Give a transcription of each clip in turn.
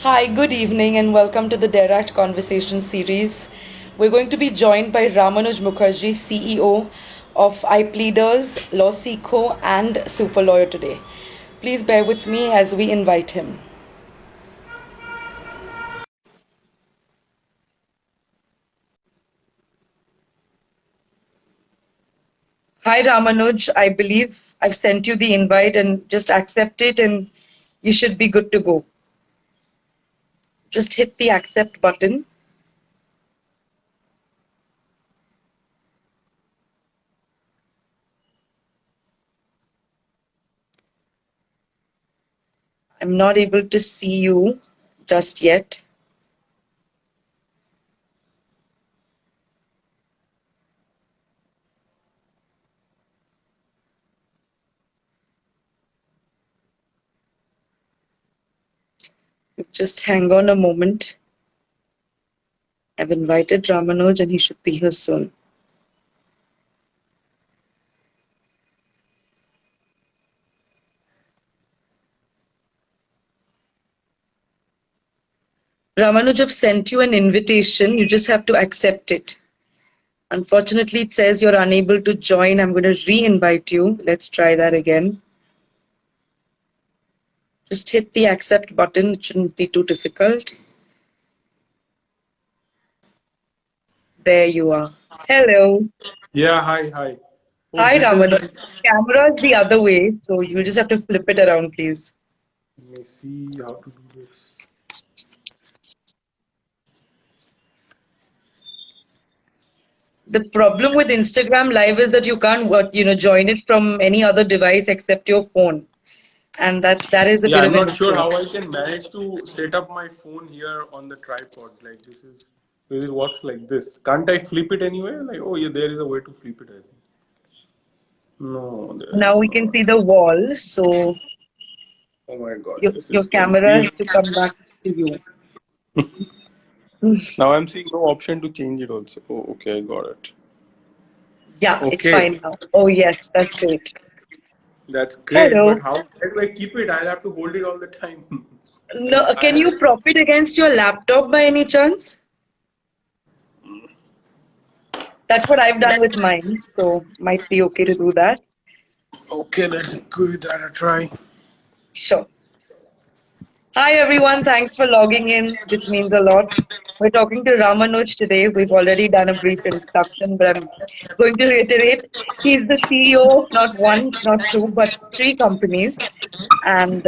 Hi, good evening, and welcome to the Dare Act Conversation series. We're going to be joined by Ramanuj Mukherjee, CEO of iPleaders, Law Sikho, and Super Lawyer today. Please bear with me as we invite him. Hi, Ramanuj. I believe I've sent you the invite and just accept it, and you should be good to go. Just hit the accept button. I'm not able to see you just yet. Just hang on a moment. I've invited Ramanuj and he should be here soon. Ramanuj, I've sent you an invitation. You just have to accept it. Unfortunately, it says you're unable to join. I'm going to re-invite you. Let's try that again. Just hit the accept button. It shouldn't be too difficult. There you are. Hello. Yeah, hi. Oh, Hi, this is. Ramanuj. Camera is the other way, so you just have to flip it around, please. Let me see how to do this. The problem with Instagram Live is that you can't, join it from any other device except your phone, and that is a Yeah, bit I'm of an not sure issue. how I can manage to set up my phone here on the tripod. Like this is, it works like this. Can't I flip it anywhere? Like, oh yeah, there is a way to flip it, I think. No, there Now is we can not. see the wall, so Oh my God, this your is camera has confusing. to come back to you. Now I'm seeing no option to change it also. Oh, okay, I got it. Yeah, it's Okay, fine now. Oh yes, that's great. that's great. But Hello. how do I keep it? I'll have to hold it all the time. No, I can have. you prop it against your laptop by any chance? That's what I've done with mine, so might be okay to do that. Okay, let's give that a try. Sure. Hi everyone, thanks for logging in. This means a lot. We're talking to Ramanuj today. We've already done a brief introduction, but I'm going to reiterate. He's the CEO of not one, not two, but three companies. And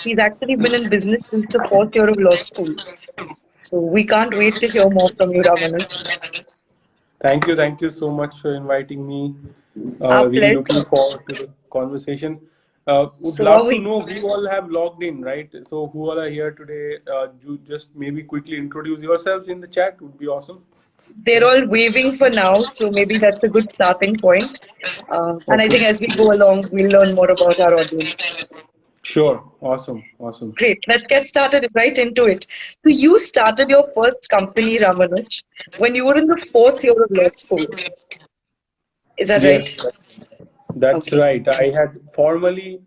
he's actually been in business since the fourth year of law school. So we can't wait to hear more from you, Ramanuj. Thank you so much for inviting me. Our Really pleasure. looking forward to the conversation. Would So are love to we? know who all have logged in, right? So who all are here today? You just maybe quickly introduce yourselves in the chat. Would be awesome. They're all waving for now, so maybe that's a good starting point. And I Okay. think as we go along, we'll learn more about our audience. Sure. Awesome. Great. Let's get started right into it. So you started your first company, Ramanuj, when you were in the fourth year of law school. Is that right? Yes, that's Okay. right. I had formally,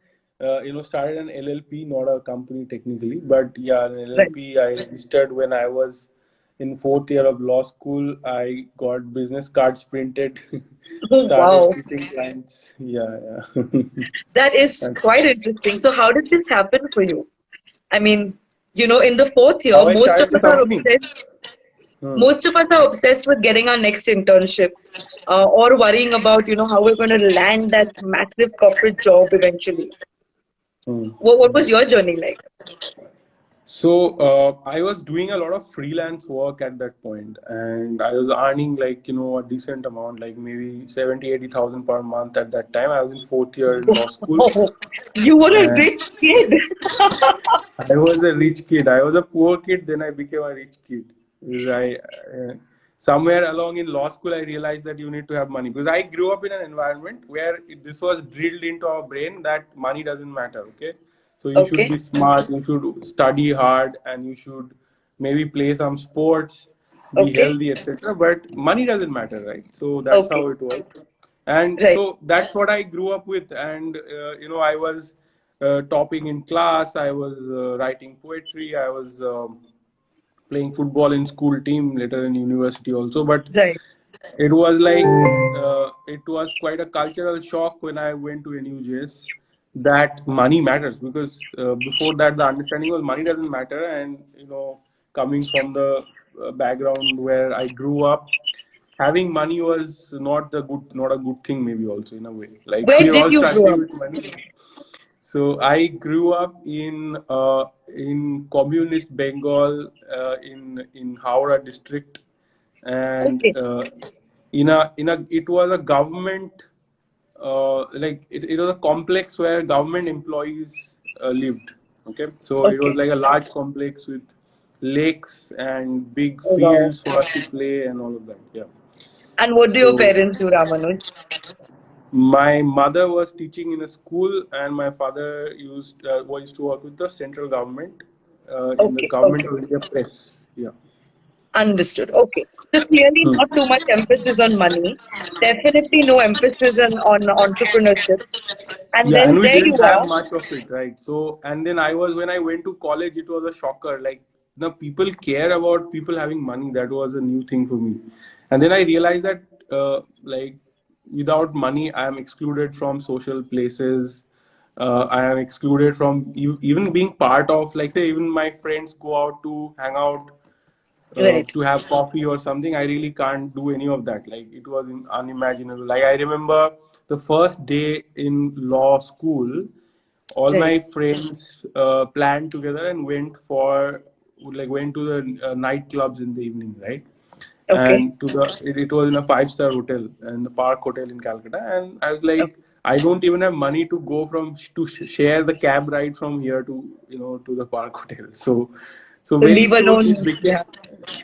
started an LLP, not a company technically, but yeah, an Right. LLP I registered when I was in fourth year of law school. I got business cards printed, Oh, started wow. pitching clients. Yeah. That is That's quite interesting. So how did this happen for you? I mean, in the fourth year, how I most of started the us are company. obsessed. Hmm. Most of us are obsessed with getting our next internship, or worrying about, how we're going to land that massive corporate job eventually. Hmm. What was your journey like? So I was doing a lot of freelance work at that point, and I was earning like a decent amount, like maybe 70,000-80,000 per month at that time. I was in fourth year in law school, Wow, you were a and rich kid. I was a rich kid. I was a poor kid, then I became a rich kid. Because somewhere along in law school, I realized that you need to have money. Because I grew up in an environment where this was drilled into our brain that money doesn't matter. Okay, so you should Okay, be smart, you should study hard, and you should maybe play some sports, be okay, healthy, etc. But money doesn't matter, right? So that's how okay, it was. And right, so that's what I grew up with. And I was topping in class. I was writing poetry. I was playing football in school team, later in university also. But Right. it was like it was quite a cultural shock when I went to NUJS that money matters, because before that the understanding was money doesn't matter. And coming from the background where I grew up, having money was not a good thing, maybe also in a way. Like Where we are did all you grow struggling up? with money. So I grew up in communist Bengal, in Howrah district, and Okay. in a it was a government, like it was a complex where government employees lived. Okay, so it was Okay. like a large complex with lakes and big Oh, wow. fields for us to play and all of that. Yeah. And what do your So parents do, Ramanuj? my mother was teaching in a school, and my father used to work with the central government in the Okay. government Okay. of India press. Yeah. Understood. Okay. So clearly Hmm. not too much emphasis on money. Definitely no emphasis on entrepreneurship. And Yeah, and then we there didn't you have are. much of it, right? So, and then when I went to college, it was a shocker. Like, people care about people having money. That was a new thing for me. And then I realized that, like, without money, I am excluded from social places. I am excluded from even being part of, like, say, even my friends go out to hang out, Right. to have coffee or something. I really can't do any of that. Like, it was unimaginable. Like, I remember the first day in law school, all Right. my friends planned together and went to the nightclubs in the evening, right? Okay. And it was in a five-star hotel, and the Park Hotel in Calcutta. And I was Okay. like, I don't even have money to go share the cab ride from here to to the Park Hotel. So So very leave soon it alone. became, Yeah.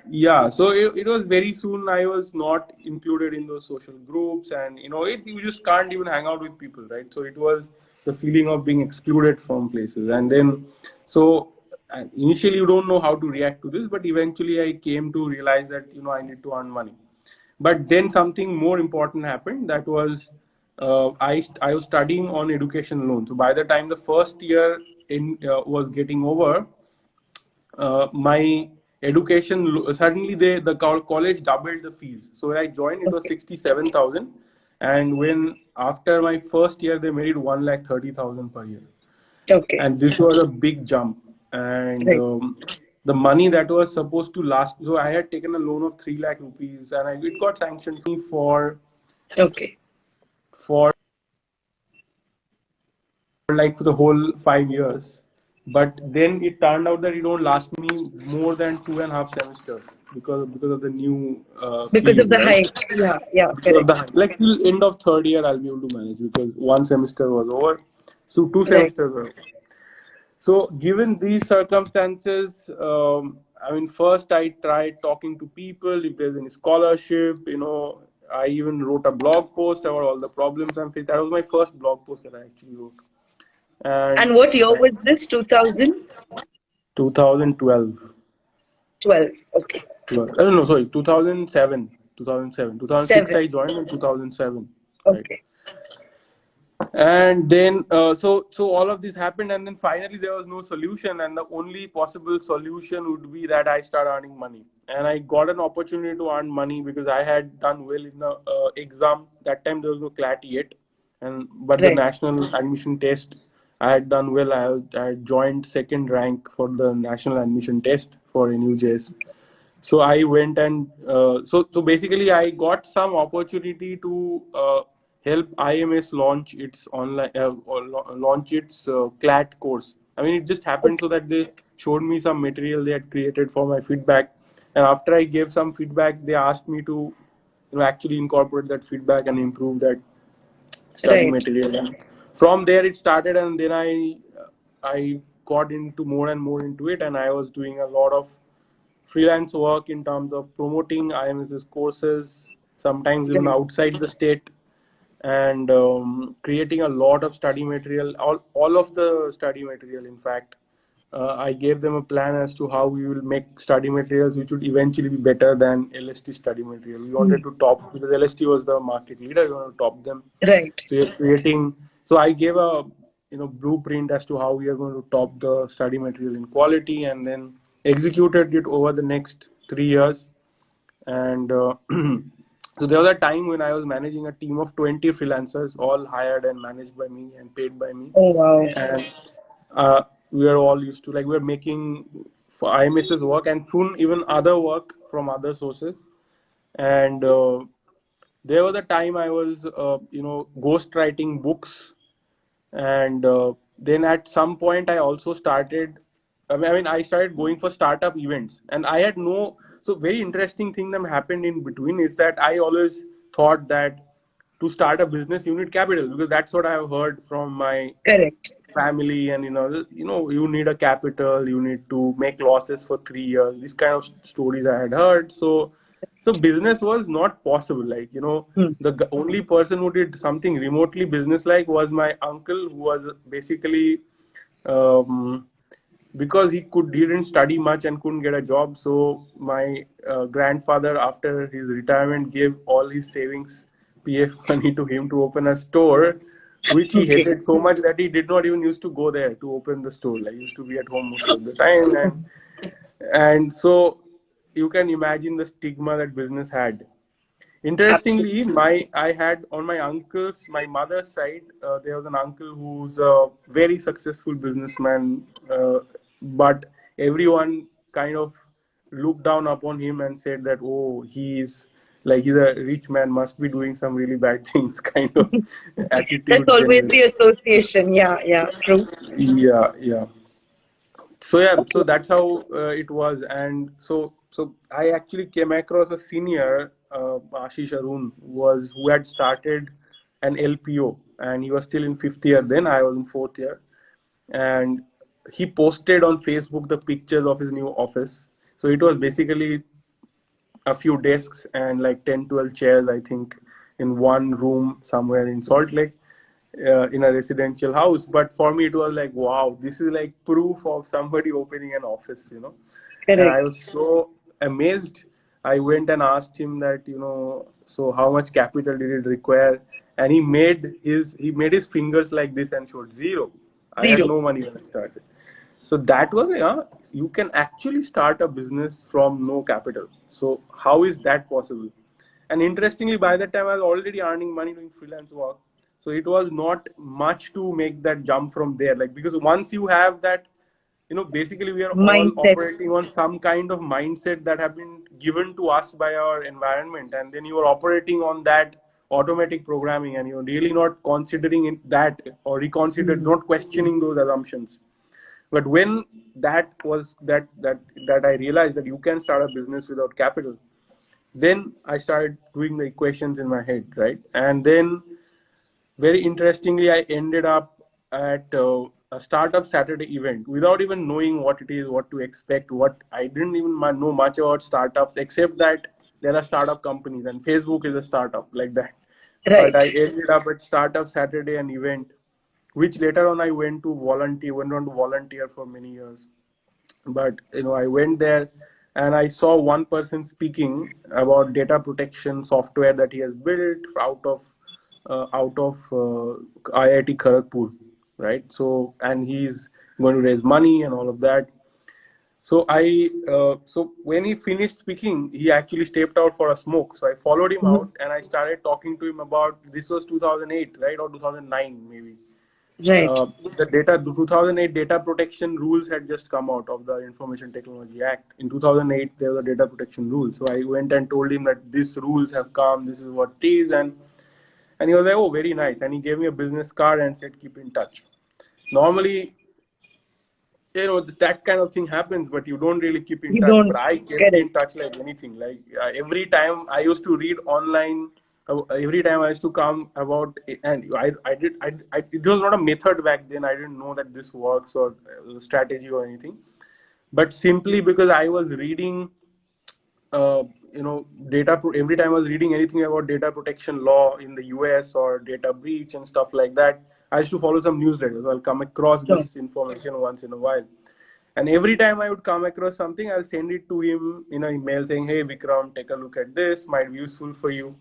yeah. So it was very soon I was not included in those social groups, and you just can't even hang out with people, right? So it was the feeling of being excluded from places. And then, so initially you don't know how to react to this, but eventually I came to realize that I need to earn money. But then something more important happened. That was, I was studying on education loan. So by the time the first year was getting over, my suddenly college doubled the fees. So when I joined, it was Okay. 67,000, and when after my first year they made it 1,30,000 per year, Okay. and this was a big jump. And Right. the money that was supposed to last, so I had taken a loan of 3 lakh rupees, and it got sanctioned for me Okay. for like for the whole 5 years. But then it turned out that it don't last me more than 2.5 semesters, because of the new Because of fees, the right? hike. Yeah. Yeah. Because of Correct. the, like, till end of third year I'll be able to manage, because one semester was over, so two Right. semesters were over. So, given these circumstances, I mean, first I tried talking to people if there's any scholarship. I even wrote a blog post about all the problems I'm facing. That was my first blog post that I actually wrote. And And what year was this? 2012. 2012. Okay. I don't know, sorry, 2007. 2006 Seven. I joined, in 2007. Right. Okay. And then so all of this happened, and then finally there was no solution, and the only possible solution would be that I start earning money. And I got an opportunity to earn money because I had done well in the exam. That time there was no CLAT yet, but the Right. national admission test I had done well. I had joined second rank for the national admission test for NUJS. So I went, and so basically I got some opportunity to help IMS launch its online launch its CLAT course. I mean, it just happened Okay. so that they showed me some material they had created for my feedback, and after I gave some feedback, they asked me to actually incorporate that feedback and improve that study Right. material. And from there it started, and then I got into more and more into it, and I was doing a lot of freelance work in terms of promoting IMS's courses, sometimes even Right. outside the state, and creating a lot of study material, all of the study material, in fact. I gave them a plan as to how we will make study materials which would eventually be better than LST study material. We Hmm. wanted to top, because LST was the market leader, we wanted to top them. Right. So you're creating. So I gave a blueprint as to how we are going to top the study material in quality, and then executed it over the next 3 years. And so there was a time when I was managing a team of 20 freelancers, all hired and managed by me and paid by me. Oh, wow. And we were all used to, like, we were making for IMS's work and soon even other work from other sources. And there was a time I was, ghost writing books. And then at some point I also started, I started going for startup events, and I had no, so very interesting thing that happened in between is that I always thought that to start a business you need capital, because that's what I have heard from my Correct. family. And you need a capital, you need to make losses for 3 years, these kind of stories I had heard. So business was not possible. Like, Hmm. the only person who did something remotely business like was my uncle, who was basically, um, because he didn't study much and couldn't get a job. So my grandfather, after his retirement, gave all his savings, PF money, to him to open a store, which he Okay. hated so much that he did not even used to go there to open the store. Like, he used to be at home most of the time. And so you can imagine the stigma that business had. Absolutely. Interestingly, I had on my mother's side, there was an uncle who's a very successful businessman, but everyone kind of looked down upon him and said that, oh, he's a rich man, must be doing some really bad things, kind of That's attitude always there. the association. Yeah, yeah, true. Yeah, yeah. So yeah, so that's how it was. And so I actually came across a senior, Ashish Arun, who had started an LPO, and he was still in fifth year then. I was in fourth year. And he posted on Facebook the pictures of his new office. So it was basically a few desks and like 10, 12 chairs, I think, in one room somewhere in Salt Lake, in a residential house. But for me, it was like, wow, this is like proof of somebody opening an office. And I Correct. was so amazed. I went and asked him that, so how much capital did it require? And he made his fingers like this and showed zero. I had Zero. no money when I started. So that was, yeah, you can actually start a business from no capital. So how is that possible? And interestingly, by that time I was already earning money doing freelance work. So it was not much to make that jump from there. Like, because once you have that, basically we are all Mindset. operating on some kind of mindset that have been given to us by our environment, and then you are operating on that automatic programming, and you're really not considering that, or reconsider, Hmm. not questioning those assumptions. But when that I realized that you can start a business without capital, then I started doing the equations in my head, right? And then, very interestingly, I ended up at a startup Saturday event without even knowing what it is, what to expect. What I didn't even know much about startups, except that there are startup companies and Facebook is a startup like that. But Right. I ended up at Startup Saturday, an event which later on I went on to volunteer for many years. But I went there and I saw one person speaking about data protection software that he has built out of IIT Kharagpur, right? So, and he's going to raise money and all of that. So when he finished speaking, he actually stepped out for a smoke. So I followed him Mhm. out and I started talking to him about, this was 2008, right, or 2009 maybe. Right. uh, the 2008 data protection rules had just come out of the Information Technology Act. In 2008, there were data protection rules. So I went and told him that these rules have come, this is what it is. And he was like, oh, very nice. And he gave me a business card and said, keep in touch. Normally, that kind of thing happens, but you don't really keep in You touch. But don't. I kept in Correct. touch like anything. Like, every time I used to read online, every time I used to come about, and it was not a method back then. I didn't know that this works, or strategy or anything. But simply because I was reading, uh, every time I was reading anything about data protection law in the US or data breach and stuff like that, I used to follow some newsletters. So I'll come across Sure. this information once in a while. And every time I would come across something, I'll send it to him in an email saying, hey, Vikram, take a look at this, might be useful for you.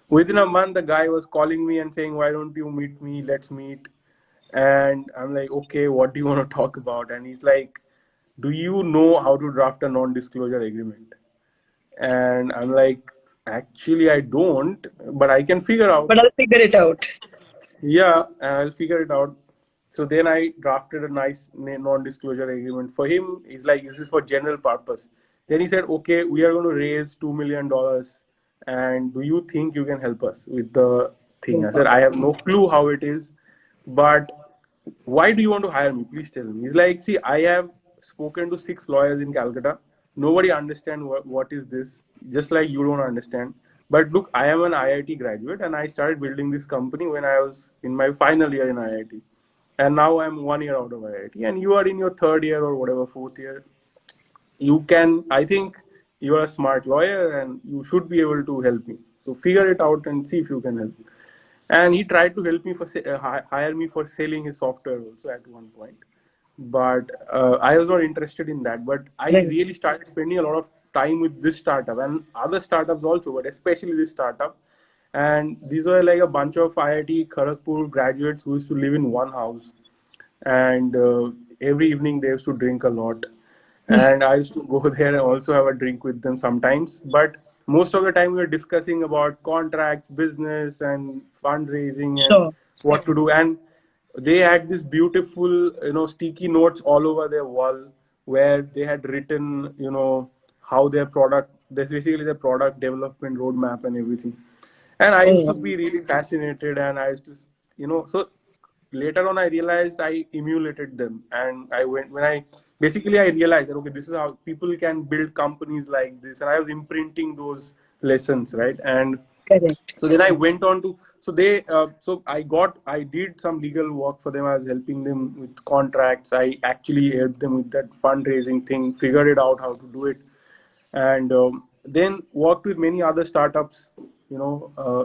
Within a month, the guy was calling me and saying, why don't you meet me? Let's meet. And I'm like, okay, what do you want to talk about? And he's like, do you know how to draft a non-disclosure agreement? And I'm like, actually, I don't, but I can figure out. But I'll figure it out. Yeah, I'll figure it out. So then I drafted a nice non-disclosure agreement for him. He's like, this is for general purpose. Then he said, okay, we are going to raise $2 million, and do you think you can help us with the thing? Oh, I said, wow. I have no clue how it is, but why do you want to hire me? Please tell me. He's like, see, I have spoken to 6 lawyers in Calcutta. Nobody understands what is this, just like you don't understand. But look, I am an IIT graduate and I started building this company when I was in my final year in IIT. And now I'm 1 year out of IIT and you are in your third year or whatever, fourth year. You can, I think you are a smart lawyer and you should be able to help me. So figure it out and see if you can help. And he tried to help me for hire me for selling his software also at one point, but I was not interested in that. But I Right. really started spending a lot of time with this startup and other startups also, but especially this startup. And these were like a bunch of IIT Kharagpur graduates who used to live in one house, and every evening they used to drink a lot, and I used to go there and also have a drink with them sometimes. But most of the time we were discussing about contracts, business, and fundraising and Sure. what to do. And they had this beautiful, sticky notes all over their wall where they had written, how their product, that's basically the product development roadmap and everything. And I Oh, used to wow. be really fascinated, and I used to, so later on I realized I emulated them, and I went when I basically I realized that okay, this is how people can build companies like this, and I was imprinting those lessons, right? And Correct. so then I went on to so I did some legal work for them. I was helping them with contracts. I actually helped them with that fundraising thing, figured it out how to do it, and then worked with many other startups,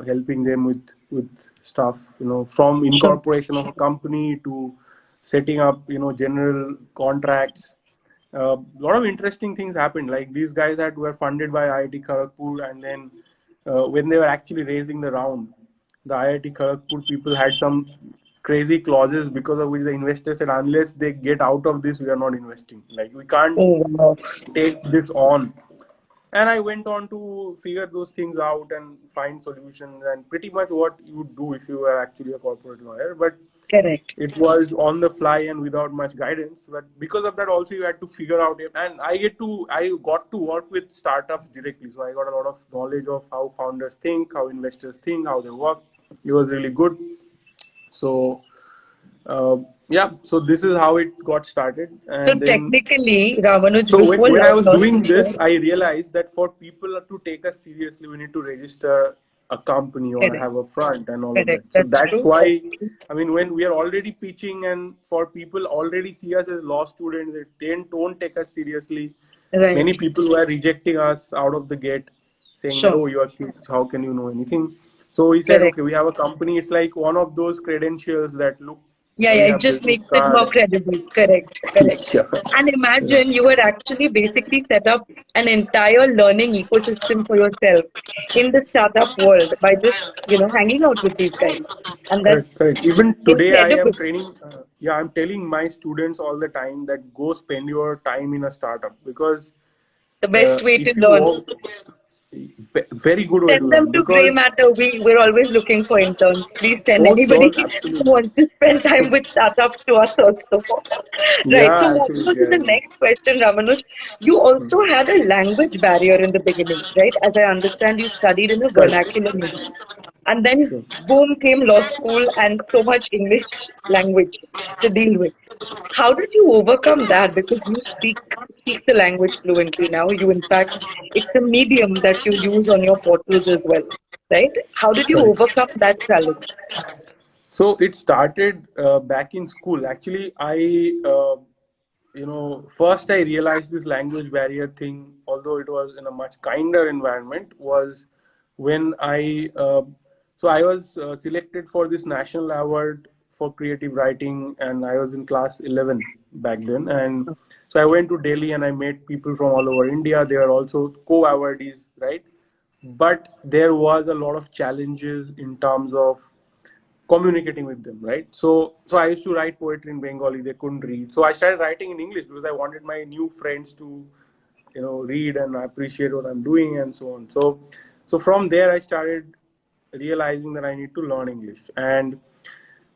helping them with stuff, from Sure. incorporation of a company to setting up, general contracts. A lot of interesting things happened. Like these guys that were funded by IIT Kharagpur, and then when they were actually raising the round, the IIT Kharagpur people had some crazy clauses because of which the investors said, unless they get out of this, we are not investing. Like we can't Oh, wow. take this on. And I went on to figure those things out and find solutions, and pretty much what you would do if you were actually a corporate lawyer. But Correct. it was on the fly and without much guidance. But because of that, also you had to figure out it. And I got to work with startups directly, so I got a lot of knowledge of how founders think, how investors think, how they work. It was really good. So uh, yeah, so this is how it got started, So and then technically, Ramanuj, so before when I was law doing teacher, this, I realized that for people to take us seriously, we need to register a company or correct, have a front and all of correct. that. So That's that's true. why, I mean, when we are already pitching and for people already see us as law students, they don't take us seriously. Right. Many people were rejecting us out of the gate, saying that, Sure. oh, you are kids, how can you know anything? So he said, Correct. okay, we have a company. It's like one of those credentials that look, Yeah, we yeah. It have just business makes it more card. credible. Correct. Correct. Yeah. And imagine you had actually basically set up an entire learning ecosystem for yourself in the startup world by just, hanging out with these guys. And that's Correct, correct. Even today, I incredible. am training. Yeah, I'm telling my students all the time that go spend your time in a startup, because The best way to if you learn. work, very good way to Send them learn, to Grey because Matter. We're always looking for interns. Please send oh, anybody sure, who absolutely. wants to spend time with startups to us also. Right. So Yeah, moving on absolutely. to the next question, Ramanuj, you also had a language barrier in the beginning, right? As I understand, you studied in a Correct. vernacular medium. And then Sure. boom came law school and so much English language to deal with. How did you overcome that? Because you speak the language fluently now. You, in fact, it's a medium that you use on your portals as well, right? How did you Correct. overcome that challenge? So it started back in school. Actually, first I realized this language barrier thing, although it was in a much kinder environment, was when I was selected for this national award for creative writing, and I was in class 11 back then. And so I went to Delhi and I met people from all over India. They are also co-awardees, right? But there was a lot of challenges in terms of communicating with them, right? So I used to write poetry in Bengali. They couldn't read, so I started writing in English because I wanted my new friends to, read and appreciate what I'm doing and so on. So from there I started realizing that I need to learn English. And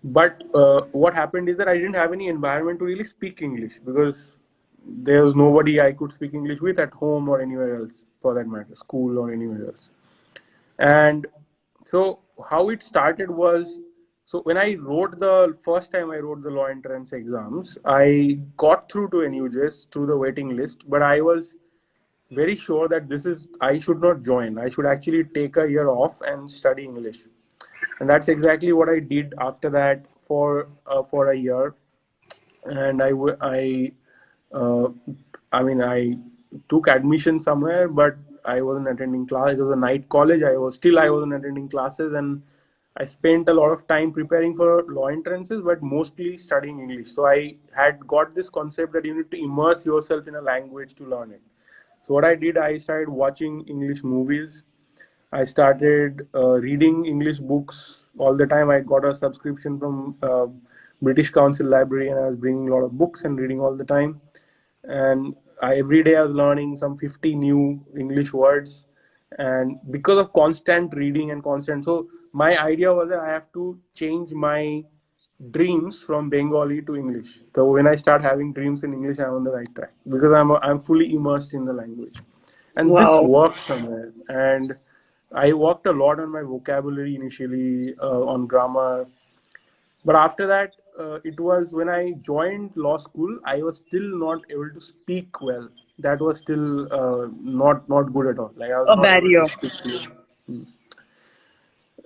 but what happened is that I didn't have any environment to really speak English, because there was nobody I could speak English with at home or anywhere else, for that matter, school or anywhere else. And so how it started was, so when I wrote the first time I wrote the law entrance exams, I got through to NUJS through the waiting list, but I was very sure that this is, I should not join. I should actually take a year off and study English. And that's exactly what I did after that for a year. And uh, I took admission somewhere, but I wasn't attending class. It was a night college. I wasn't attending classes, and I spent a lot of time preparing for law entrances, but mostly studying English. So I had got this concept that you need to immerse yourself in a language to learn it. So what I did, I started watching English movies. I started reading English books all the time. I got a subscription from British Council Library, and I was bringing a lot of books and reading all the time. And every day I was learning some 50 new English words. And because of constant reading and constant, so my idea was that I have to change my dreams from Bengali to English. So when I start having dreams in English, I'm on the right track because I'm fully immersed in the language, and this Wow. worked somewhere. And I worked a lot on my vocabulary initially, on grammar, but after that, it was when I joined law school, I was still not able to speak well. That was still not good at all. Like I was A not able to barrier. speak well.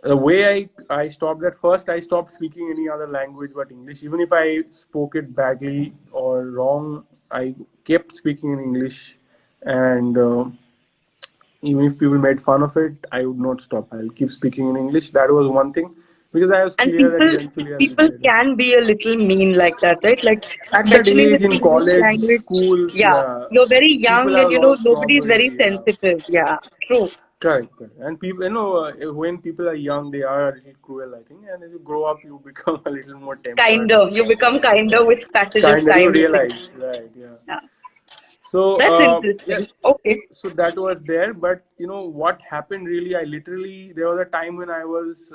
The way I stopped that, first I stopped speaking any other language but English. Even if I spoke it badly or wrong, I kept speaking in English. And even if people made fun of it, I would not stop. I'll keep speaking in English. That was one thing, because I was And clear that people eventually I'll people get it. can be a little mean like that, right? Like At that especially age with in English college, language. schools, Yeah, yeah, you're very people young have and a lot of nobody's very snobbery. Yeah. sensitive. Yeah, true. Correct, correct. And people, when people are young, they are a little cruel, I think. And as you grow up, you become a little more tempered Kinder. and You become kinder with passage of kind of, you time, you think. realize, right? Yeah. Yeah. So, That's yeah, interesting. Okay. so that was there. But what happened really, I literally, there was a time when I was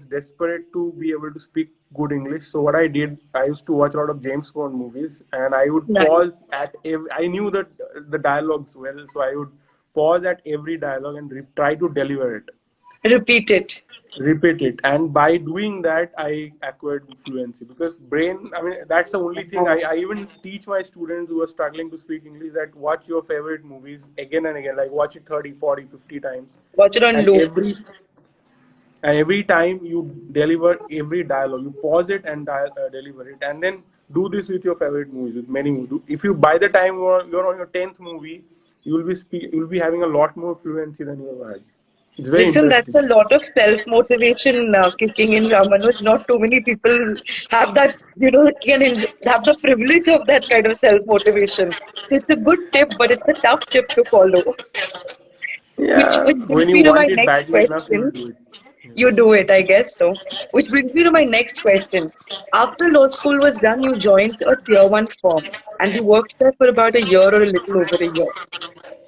desperate to be able to speak good English. So what I did, I used to watch a lot of James Bond movies, and I would Nice. pause at every, I knew that the dialogues well, so I would pause at every dialogue and try to deliver it, Repeat it. repeat it. And by doing that, I acquired fluency, because brain, that's the only thing. I even teach my students who are struggling to speak English that watch your favorite movies again and again, like watch it 30, 40, 50 times. Watch it on and loop. every and every time you deliver every dialogue, you pause it and deliver it. And then do this with your favorite movies, with many movies. If you, by the time you're on your 10th movie, you will be having a lot more fluency than you ever had. It's very Listen, that's interesting. a lot of self-motivation kicking in, Ramanuj. Not too many people have that, have the privilege of that kind of self-motivation. So it's a good tip, but it's a tough tip to follow. Which Yeah, brings when you me to my want it next badly enough, you will question. do it. You Yes. do it, I guess so. Which brings me to my next question. After law school was done, you joined a tier one firm and you worked there for about a year or a little over a year.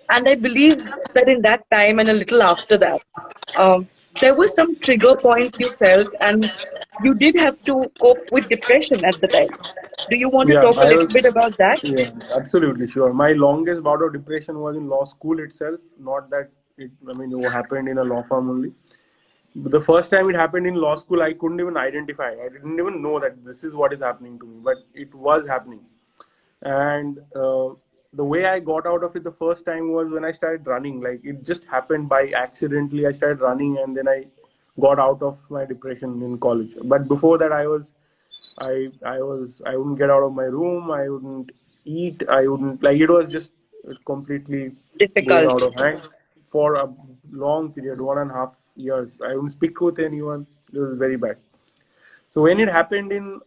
And I believe that in that time and a little after that, there were some trigger points you felt, and you did have to cope with depression at the time. Do you want to Yeah, talk a I little bit was. about that? Yeah, absolutely sure. My longest bout of depression was in law school itself. Not that it happened in a law firm only. The first time it happened in law school, I couldn't even identify. I didn't even know that this is what is happening to me, but it was happening. And the way I got out of it the first time was when I started running. Like, it just happened by accidentally. I started running, and then I got out of my depression in college. But before that, I wouldn't get out of my room. I wouldn't eat. I wouldn't, like, it was just completely going Difficult. out of hand for a long period, 1.5 years. I wouldn't speak with anyone. It was very bad. So when it happened in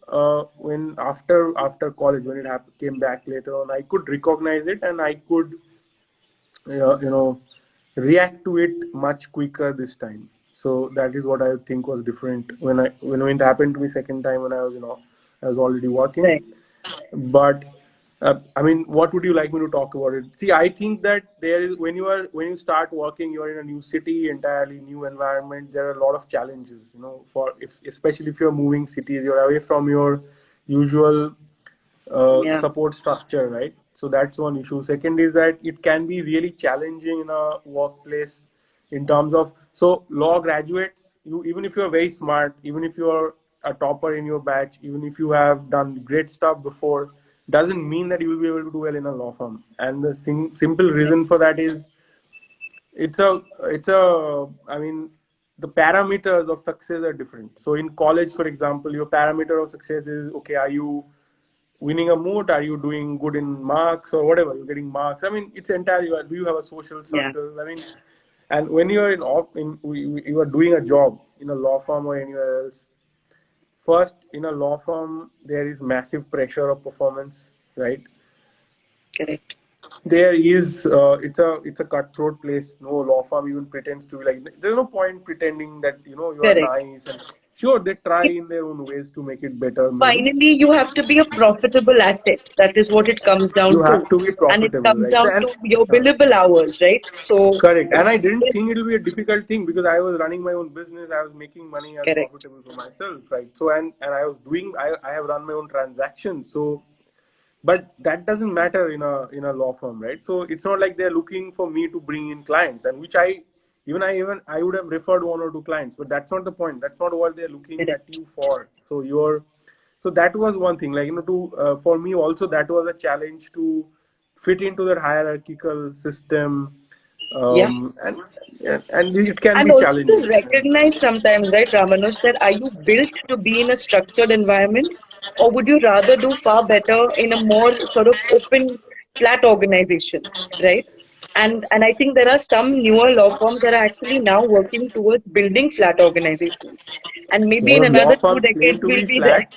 when after college, when it came back later on, I could recognize it, and I could, you know react to it much quicker this time. So that is what I think was different when it happened to me second time when I was I was already working. Right. But I mean, what would you like me to talk about it? See, I think that there is when you start working, you're in a new city, entirely new environment. There are a lot of challenges, for if especially if you're moving cities, you're away from your usual Yeah. support structure, right? So that's one issue. Second is that it can be really challenging in a workplace in terms of so law graduates, you even if you're very smart, even if you're a topper in your batch, even if you have done great stuff before, doesn't mean that you will be able to do well in a law firm. And the simple Right. reason for that is it's a I mean the parameters of success are different. So in college, for example, your parameter of success is okay, are you winning a moot, are you doing good in marks or whatever, you're getting marks. I mean, it's entirely, do you have a social Yeah. circle? I mean, and when you're you are doing a job in a law firm or anywhere else, first in a law firm there is massive pressure of performance, right? Correct. There is it's a cutthroat place. No law firm even pretends to be like, there's no point pretending that you are Correct. nice. And sure, they try in their own ways to make it better maybe. Finally, you have to be a profitable asset. That is what it comes You down to. have to be And it profitable, comes right? down And to your uh, billable hours, right? So, correct. And I didn't yes, think it will be a difficult thing because I was running my own business. I was making money. I was correct, profitable for myself, right? So and I was doing. I have run my own transactions. So but that doesn't matter in a law firm, right? So it's not like they're looking for me to bring in clients, and which I would have referred one or two clients, but that's not the point. That's not what they're looking at correct. you for. So that was one thing, like to for me also that was a challenge to fit into that hierarchical system. Yeah. And it can And be also to challenging. recognize sometimes, right, Ramanuj, that are you built to be in a structured environment, or would you rather do far better in a more sort of open, flat organization, right? And I think there are some newer law firms that are actually now working towards building flat organizations. And A maybe lot in of law another two firms decades claim to we'll be be there. flat.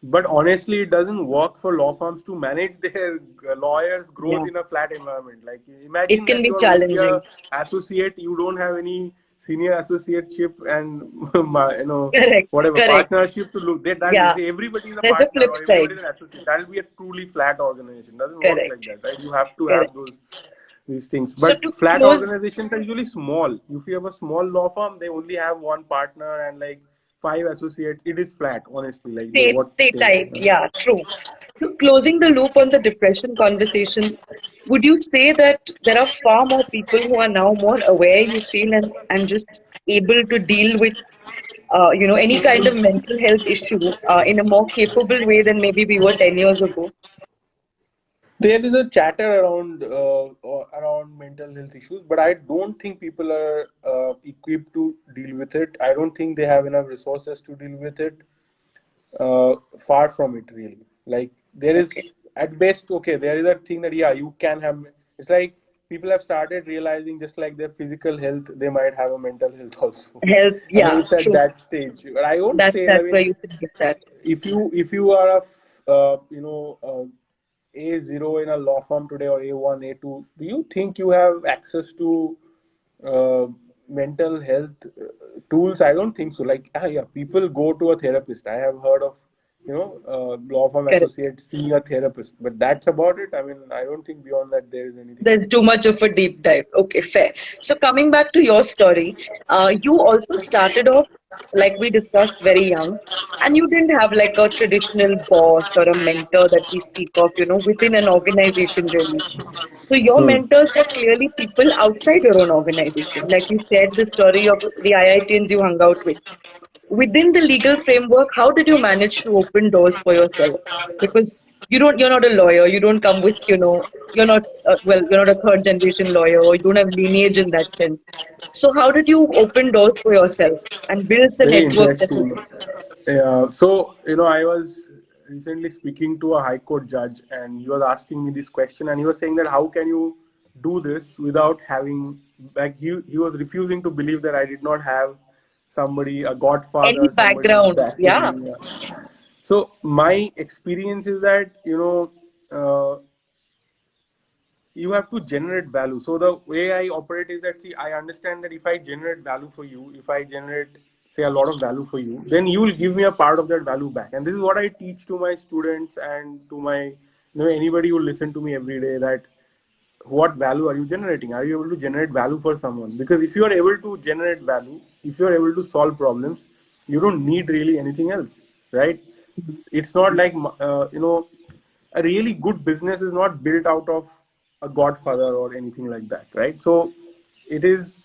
But honestly, it doesn't work for law firms to manage their lawyers' growth Yeah. in a flat environment. Like, It imagine can that be you're only a challenging. associate, you don't have any senior associateship and Correct. whatever Correct. partnership to look. That Yeah. everybody is a There's a partner flip or everybody side. is an associate. That will be a truly flat organization. Doesn't work like Correct. that, right? You have to have Correct. these things. So But to flat close, organizations are usually small. If you have a small law firm, they only have one partner and like five associates. It is flat, honestly. Like what stay they. tight. Yeah, true. So closing the loop on the depression conversation, would you say that there are far more people who are now more aware, you feel, and just able to deal with, any kind of mental health issue in a more capable way than maybe we were 10 years ago? There is a chatter around mental health issues, but I don't think people are equipped to deal with it. I don't think they have enough resources to deal with it. Far from it, really. Like there Okay. is at best okay. There is a thing that yeah, you can have. It's like people have started realizing just like their physical health, they might have a mental health also. Health, I mean, yeah, it's at true. that stage. But I won't say. I That's where mean, you should get that. if you are a A0 in a law firm today or A1, A2, do you think you have access to uh, mental health tools? I don't think so. Like, yeah, people go to a therapist. I have heard of, law firm Correct. associates seeing a therapist, but that's about it. I mean, I don't think beyond that there is anything. There's too much of a deep dive. Okay, fair. So coming back to your story, you also started off, like we discussed, very young, and you didn't have like a traditional boss or a mentor that we speak of, within an organization really. So your Hmm. mentors were clearly people outside your own organization. Like you shared the story of the IITians you hung out with. Within the legal framework, how did you manage to open doors for yourself? Because you're not a lawyer. You don't come with, you're not, you're not a third generation lawyer, or you don't have lineage in that sense. So how did you open doors for yourself and build the Very network that you interesting. did? Yeah. So, I was recently speaking to a high court judge, and he was asking me this question, and he was saying that how can you do this without having, like, he was refusing to believe that I did not have somebody, a Any godfather, somebody background? backing Yeah, me. So, my experience is that, you have to generate value. So the way I operate is that, see, I understand that if I generate value for you, if I generate, say, a lot of value for you, then you will give me a part of that value back. And this is what I teach to my students and to my, anybody who listen to me every day, that what value are you generating? Are you able to generate value for someone? Because if you are able to generate value, if you are able to solve problems, you don't need really anything else, right? It's not like, a really good business is not built out of a godfather or anything like that, right? So it is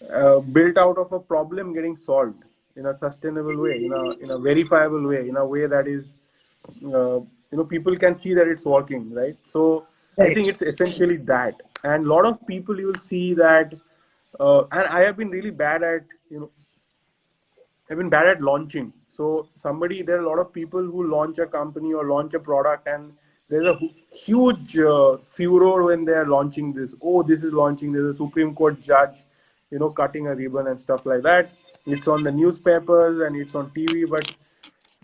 built out of a problem getting solved in a sustainable way, in a verifiable way, in a way that is, people can see that it's working, right? So I think Right. it's essentially that. And a lot of people, you will see that, and I have been really bad at, I've been bad at launching. So there are a lot of people who launch a company or launch a product, and there's a huge furor when they are launching this. Oh, this is launching. There's a Supreme Court judge, cutting a ribbon and stuff like that. It's on the newspapers and it's on TV, but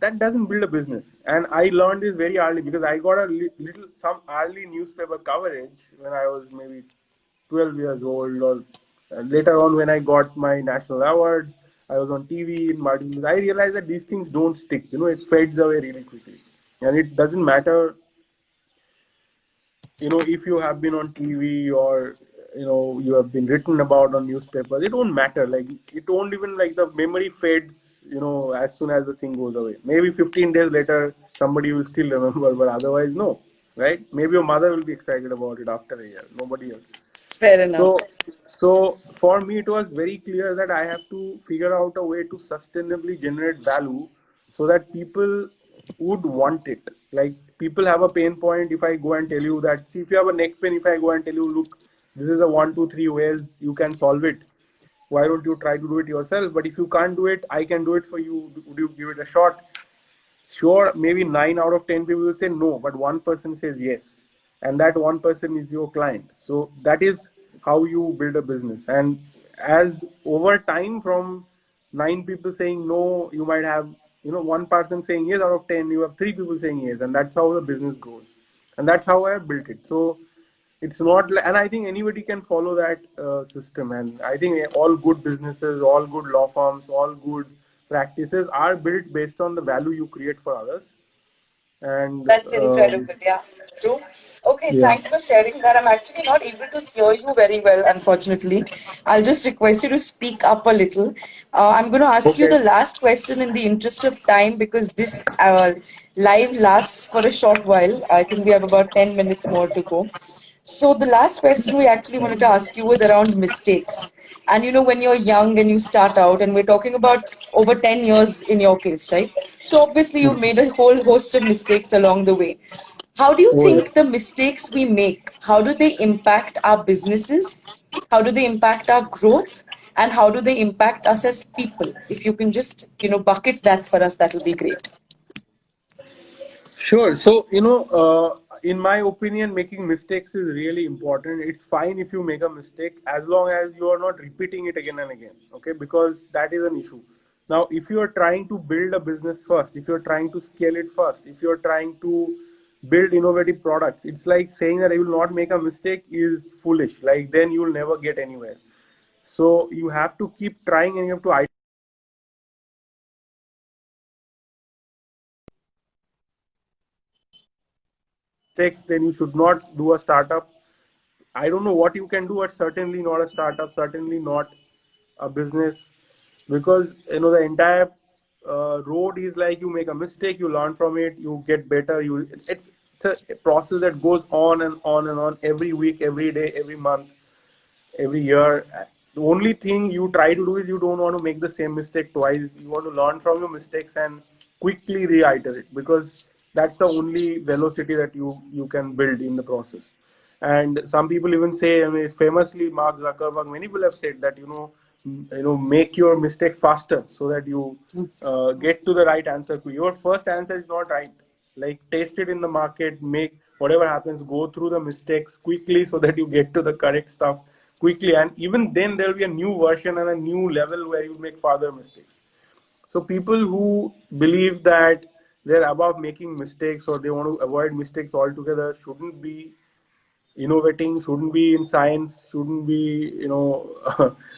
that doesn't build a business. And I learned this very early because I got a some early newspaper coverage when I was maybe 12 years old, or later on when I got my national award. I was on TV in Martin. I realized that these things don't stick. It fades away really quickly, and it doesn't matter, if you have been on TV, or you have been written about on newspapers. It won't matter. Like, it won't even, like, the memory fades, as soon as the thing goes away. Maybe 15 days later somebody will still remember, but otherwise no, right? Maybe your mother will be excited about it after a year, nobody else. Fair enough. So for me, it was very clear that I have to figure out a way to sustainably generate value so that people would want it. Like, people have a pain point. If I go and tell you that, see, if you have a neck pain, if I go and tell you, look, this is the 1, 2, 3 ways you can solve it. Why don't you try to do it yourself? But if you can't do it, I can do it for you. Would you give it a shot? Sure, maybe 9 out of 10 people will say no, but one person says yes, and that one person is your client. So that is how you build a business. And as over time, from 9 people saying no, you might have, one person saying yes out of 10. You have 3 people saying yes, and that's how the business grows. And that's how I have built it. So it's not, and I think anybody can follow that system. And I think all good businesses, all good law firms, all good practices are built based on the value you create for others. And That's incredible. Yeah, true. Okay, yeah. thanks for sharing that. I'm actually not able to hear you very well, unfortunately. I'll just request you to speak up a little. I'm going to ask you Okay. the last question in the interest of time, because this live lasts for a short while. I think we have about 10 minutes more to go. So the last question we actually wanted to ask you was around mistakes. And when you're young and you start out, and we're talking about over 10 years in your case, right? So obviously you've made a whole host of mistakes along the way. How do you Oh, yeah. think the mistakes we make, how do they impact our businesses? How do they impact our growth? And how do they impact us as people? If you can just, bucket that for us, that'll be great. Sure. So, in my opinion, making mistakes is really important. It's fine if you make a mistake as long as you are not repeating it again and again. Okay. Because that is an issue. Now, if you are trying to build a business first, if you're trying to scale it first, if you're trying to build innovative products, it's like saying that I will not make a mistake is foolish. Like, then you will never get anywhere. So you have to keep trying, and you have to mistakes. Then you should not do a startup. I don't know what you can do, but certainly not a startup, certainly not a business, because the entire road is like, you make a mistake, you learn from it, you get better. It's a process that goes on and on and on, every week, every day, every month, every year. The only thing you try to do is you don't want to make the same mistake twice. You want to learn from your mistakes and quickly reiterate, because that's the only velocity that you can build in the process. And some people even say, I mean, famously, Mark Zuckerberg, many people have said that, make your mistakes faster so that you get to the right answer. Your first answer is not right. Like, taste it in the market, make whatever happens, go through the mistakes quickly so that you get to the correct stuff quickly. And even then, there will be a new version and a new level where you make further mistakes. So people who believe that they're above making mistakes, or they want to avoid mistakes altogether, shouldn't be innovating, shouldn't be in science, shouldn't be,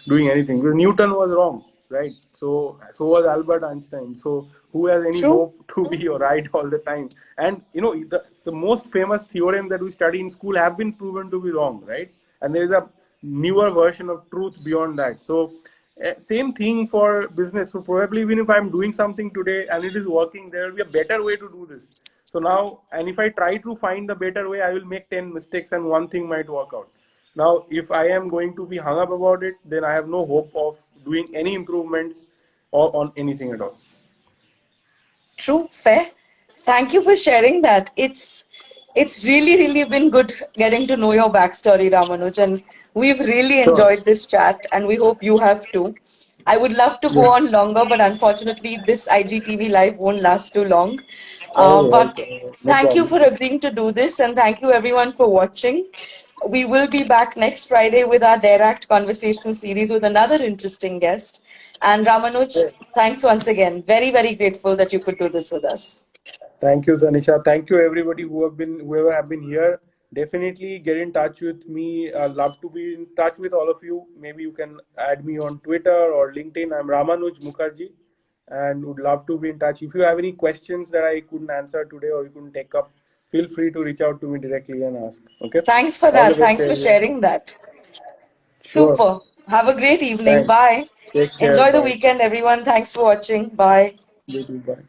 doing anything. Because Newton was wrong, right? So was Albert Einstein. So who has any True. hope to be right all the time? And the most famous theorem that we study in school have been proven to be wrong, right? And there is a newer version of truth beyond that. So same thing for business. So probably even if I'm doing something today and it is working, there will be a better way to do this. So now, and if I try to find the better way, I will make 10 mistakes and one thing might work out. Now, if I am going to be hung up about it, then I have no hope of doing any improvements or on anything at all. True, fair. Thank you for sharing that. It's really, really been good getting to know your backstory, Ramanuj, and we've really Sure. enjoyed this chat, and we hope you have too. I would love to go Yes. on longer, but unfortunately, this IGTV live won't last too long. All right. But No thank you problem. for agreeing to do this, and thank you everyone for watching. We will be back next Friday with our Dare Act conversation series with another interesting guest. And Ramanuj, thanks once again. Very, very grateful that you could do this with us. Thank you, Tanisha. Thank you, everybody whoever have been here. Definitely get in touch with me. I'd love to be in touch with all of you. Maybe you can add me on Twitter or LinkedIn. I'm Ramanuj Mukherjee, and would love to be in touch. If you have any questions that I couldn't answer today or you couldn't take up, feel free to reach out to me directly and ask. Okay. Thanks for All the that. best, Thanks for everyone. sharing that. Sure. Super. Have a great evening. Thanks. Bye. Take care. Enjoy the Bye. weekend, everyone. Thanks for watching. Bye. You too. Bye.